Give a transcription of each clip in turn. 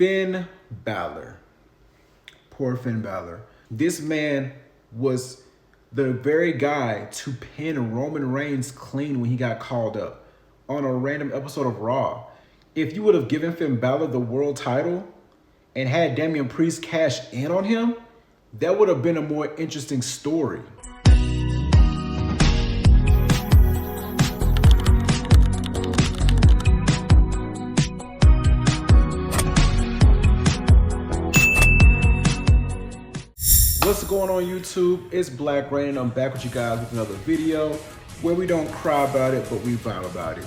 Finn Balor. Poor Finn Balor. This man was the very guy to pin Roman Reigns clean when he got called up on a random episode of Raw. If you would have given Finn Balor the world title and had Damian Priest cash in on him, that would have been a more interesting story. What's going on YouTube? It's Black Rain and I'm back with you guys with another video where we don't cry about it, but we vibe about it.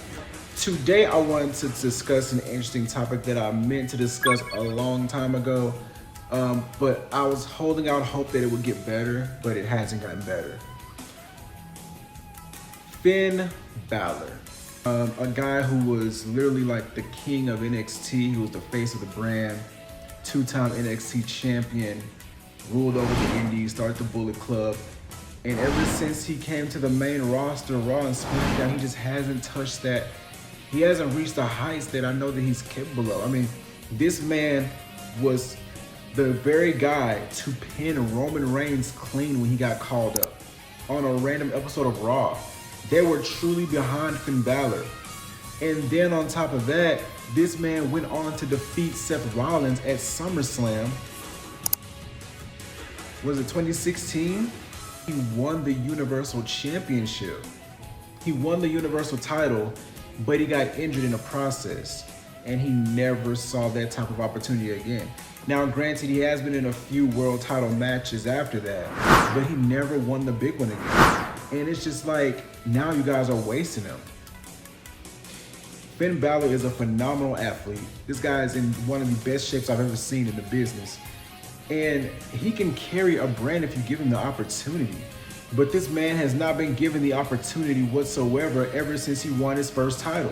Today I wanted to discuss an interesting topic that I meant to discuss a long time ago, but I was holding out hope that it would get better, but it hasn't gotten better. Finn Balor, a guy who was literally like the king of NXT. He was the face of the brand, two-time NXT champion, ruled over the Indies, started the Bullet Club, and ever since he came to the main roster, Raw and SmackDown, he just hasn't touched that. He hasn't reached the heights that I know that he's capable of. I mean, this man was the very guy to pin Roman Reigns clean when he got called up on a random episode of Raw. They were truly behind Finn Balor. And then on top of that, this man went on to defeat Seth Rollins at SummerSlam. Was it 2016? He won the Universal Championship. He won the Universal title, but he got injured in the process, and he never saw that type of opportunity again. Now, granted, he has been in a few world title matches after that, but he never won the big one again. And it's just like, now you guys are wasting him. Finn Balor is a phenomenal athlete. This guy is in one of the best shapes I've ever seen in the business. And he can carry a brand if you give him the opportunity. But this man has not been given the opportunity whatsoever ever since he won his first title.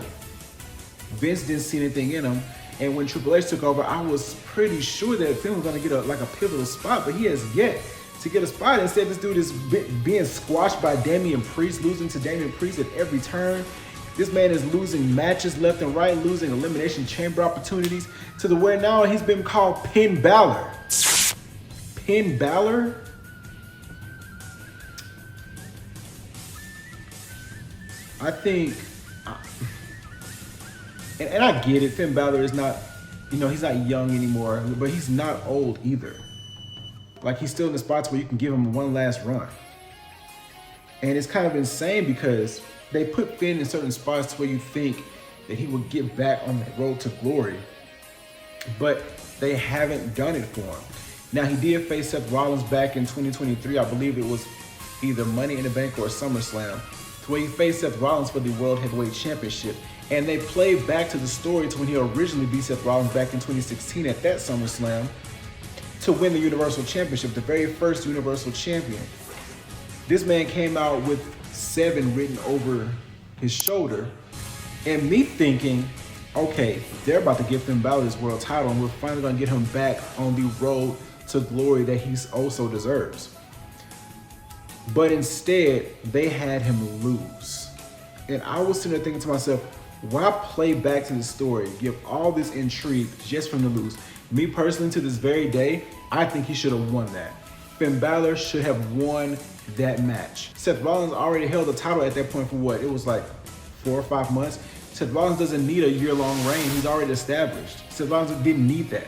Vince didn't see anything in him. And when Triple H took over, I was pretty sure that Finn was going to get a pivotal spot, but he has yet to get a spot. Instead, this dude is being squashed by Damian Priest, losing to Damian Priest at every turn. This man is losing matches left and right, losing Elimination Chamber opportunities to the where now he's been called Finn Balor. Finn Balor? I think, and I get it, Finn Balor is not, he's not young anymore, but he's not old either. Like, he's still in the spots where you can give him one last run. And it's kind of insane because they put Finn in certain spots where you think that he would get back on the road to glory, but they haven't done it for him. Now, he did face Seth Rollins back in 2023. I believe it was either Money in the Bank or SummerSlam, where he faced Seth Rollins for the World Heavyweight Championship. And they played back to the story to when he originally beat Seth Rollins back in 2016 at that SummerSlam to win the Universal Championship, the very first Universal Champion. This man came out with 7 written over his shoulder, and me thinking, okay, they're about to give Finn Balor this world title, and we're finally going to get him back on the road to glory that he also deserves. But instead, they had him lose. And I was sitting there thinking to myself, why play back to the story, give all this intrigue just for him to lose? Me personally, to this very day, I think he should have won that. Finn Balor should have won that match. Seth Rollins already held the title at that point for what? It was like 4 or 5 months. Seth Rollins doesn't need a year-long reign. He's already established. Seth Rollins didn't need that.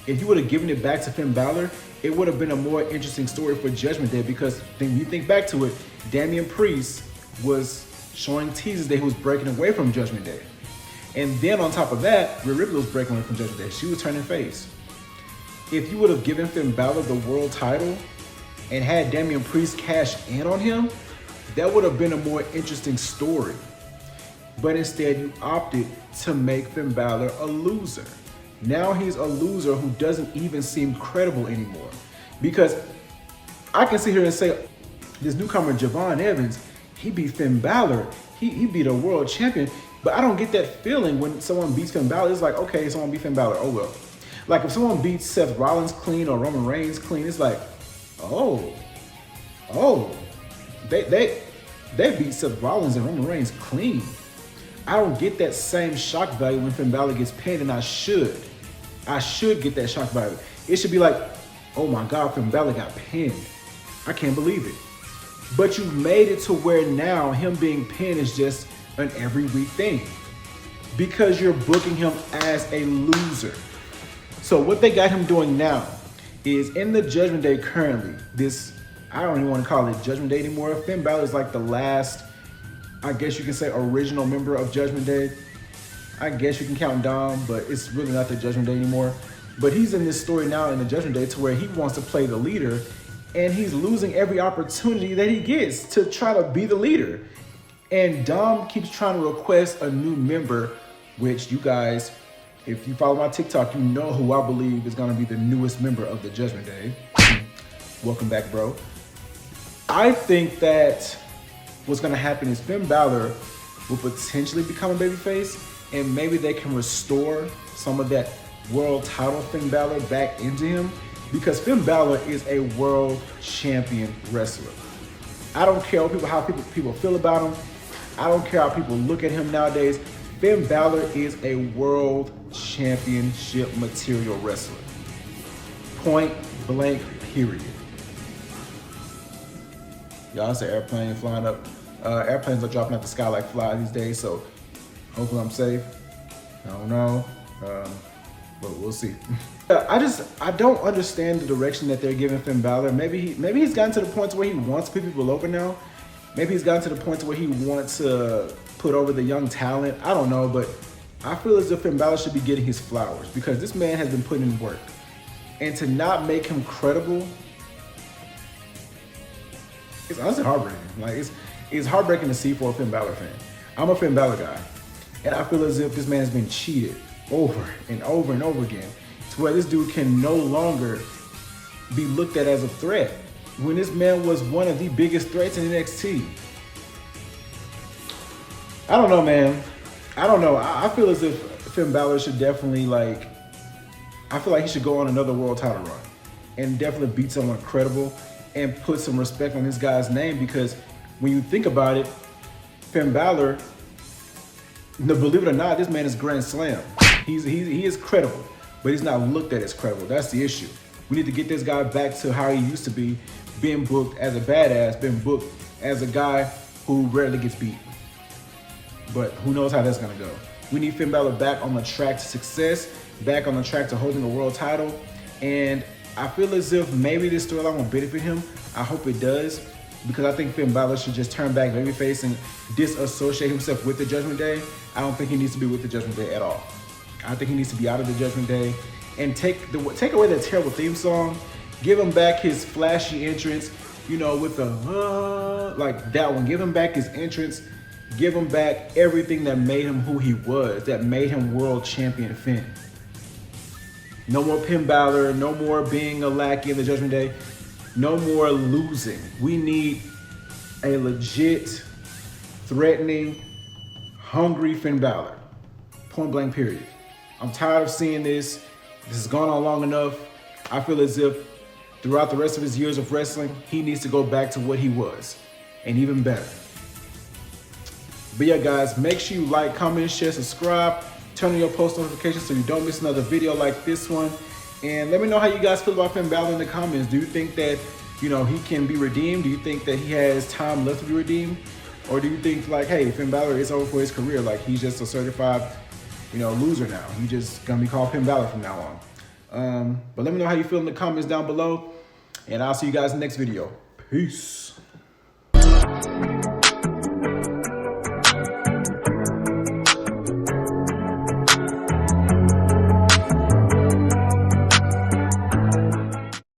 If you would have given it back to Finn Balor, it would have been a more interesting story for Judgment Day, because when you think back to it, Damian Priest was showing teases that he was breaking away from Judgment Day. And then on top of that, Rhea Ripley was breaking away from Judgment Day. She was turning face. If you would have given Finn Balor the world title and had Damian Priest cash in on him, that would have been a more interesting story. But instead, you opted to make Finn Balor a loser. Now he's a loser who doesn't even seem credible anymore. Because I can sit here and say, this newcomer, Javon Evans, he beat Finn Balor. He beat a world champion. But I don't get that feeling when someone beats Finn Balor. It's like, okay, someone beat Finn Balor, oh well. Like if someone beats Seth Rollins clean or Roman Reigns clean, it's like, oh, they beat Seth Rollins and Roman Reigns clean. I don't get that same shock value when Finn Balor gets pinned, and I should. I should get that shock value. It should be like, oh my God, Finn Balor got pinned. I can't believe it. But you've made it to where now him being pinned is just an every week thing because you're booking him as a loser. So what they got him doing now is in the Judgment Day currently, this, I don't even want to call it Judgment Day anymore. Finn Balor is like the last, I guess you can say, original member of Judgment Day. I guess you can count Dom, but it's really not the Judgment Day anymore. But he's in this story now in the Judgment Day to where he wants to play the leader, and he's losing every opportunity that he gets to try to be the leader. And Dom keeps trying to request a new member, which you guys, if you follow my TikTok, you know who I believe is gonna be the newest member of the Judgment Day. Welcome back, bro. I think that what's gonna happen is Finn Balor will potentially become a babyface, and maybe they can restore some of that world title Finn Balor back into him, because Finn Balor is a world champion wrestler. I don't care how people feel about him. I don't care how people look at him nowadays. Finn Balor is a world championship material wrestler. Point blank, period. Y'all, it's an airplane flying up. Airplanes are dropping out the sky like flies these days, so hopefully I'm safe. I don't know, but we'll see. I don't understand the direction that they're giving Finn Balor. Maybe he's gotten to the point where he wants to put people over now. Maybe he's gotten to the point where he wants to put over the young talent. I don't know, but I feel as if Finn Balor should be getting his flowers because this man has been putting in work. And to not make him credible, it's honestly heartbreaking. Like it's heartbreaking to see for a Finn Balor fan. I'm a Finn Balor guy, and I feel as if this man has been cheated over and over and over again to where this dude can no longer be looked at as a threat when this man was one of the biggest threats in NXT. I don't know, man. I don't know. I feel as if Finn Balor should definitely I feel like he should go on another world title run and definitely beat someone credible and put some respect on this guy's name, because when you think about it, Finn Balor, believe it or not, this man is Grand Slam. He is credible, but he's not looked at as credible. That's the issue. We need to get this guy back to how he used to be, being booked as a badass, being booked as a guy who rarely gets beat. But who knows how that's gonna go. We need Finn Balor back on the track to success, back on the track to holding a world title. And I feel as if maybe this storyline will benefit him. I hope it does, because I think Finn Balor should just turn back babyface and disassociate himself with the Judgment Day. I don't think he needs to be with the Judgment Day at all. I think he needs to be out of the Judgment Day and take away that terrible theme song, give him back his flashy entrance, with the like that one. Give him back his entrance. Give him back everything that made him who he was, that made him world champion Finn. No more Finn Balor, no more being a lackey in the Judgment Day, no more losing. We need a legit, threatening, hungry Finn Balor. Point blank, period. I'm tired of seeing this. This has gone on long enough. I feel as if throughout the rest of his years of wrestling, he needs to go back to what he was, and even better. But yeah, guys, make sure you like, comment, share, subscribe, turn on your post notifications so you don't miss another video like this one. And let me know how you guys feel about Finn Balor in the comments. Do you think that, he can be redeemed? Do you think that he has time left to be redeemed? Or do you think hey, Finn Balor is over for his career? He's just a certified, loser now. He's just gonna be called Finn Balor from now on. But let me know how you feel in the comments down below. And I'll see you guys in the next video. Peace.